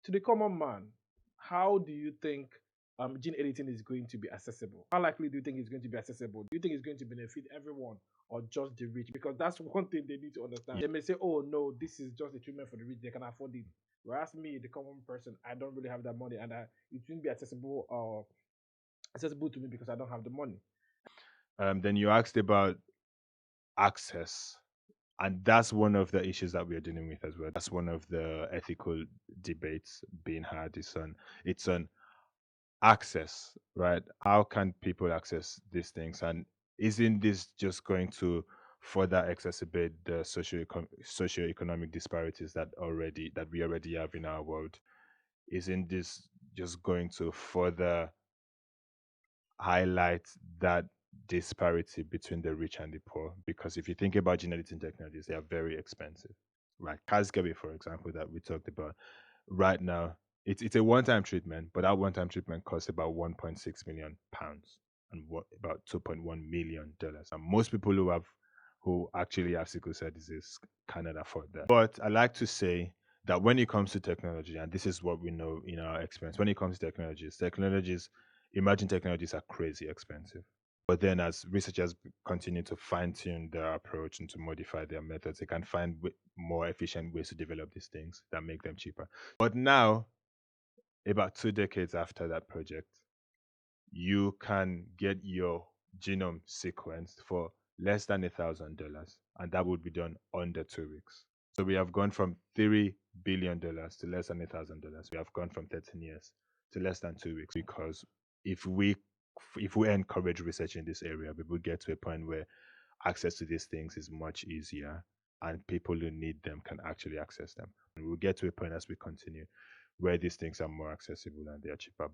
To the common man, how do you think gene editing is going to be accessible? How likely do you think it's going to be accessible? Do you think it's going to benefit everyone or just the rich? Because that's one thing they need to understand. Yeah. They may say, "Oh no, this is just a treatment for the rich; they can afford it." Whereas me, the common person, I don't really have that money, and it won't be accessible to me because I don't have the money. Then you asked about access, and that's one of the issues that we are dealing with as well. That's one of the ethical debates being had. It's on access, right? How can people access these things, and isn't this just going to further exacerbate the socioeconomic disparities that we already have in our world? Isn't this just going to further highlight that disparity between the rich and the poor? Because if you think about gene editing technologies, they are very expensive. Right, Casgevy, for example, that we talked about right now, it's a one-time treatment, but that one-time treatment costs about 1.6 million pounds and what about 2.1 million dollars. And most people who actually have sickle cell disease cannot afford that. But I like to say that when it comes to technology, and this is what we know in our experience, when it comes to technologies, emerging technologies are crazy expensive. But then, as researchers continue to fine tune their approach and to modify their methods, they can find more efficient ways to develop these things that make them cheaper. But now, about 2 decades after that project, you can get your genome sequenced for less than $1,000, and that would be done under 2 weeks. So we have gone from $3 billion to less than $1,000. We have gone from 13 years to less than 2 weeks because if we if we encourage research in this area, we will get to a point where access to these things is much easier and people who need them can actually access them. And we'll get to a point as we continue where these things are more accessible and they are cheaper.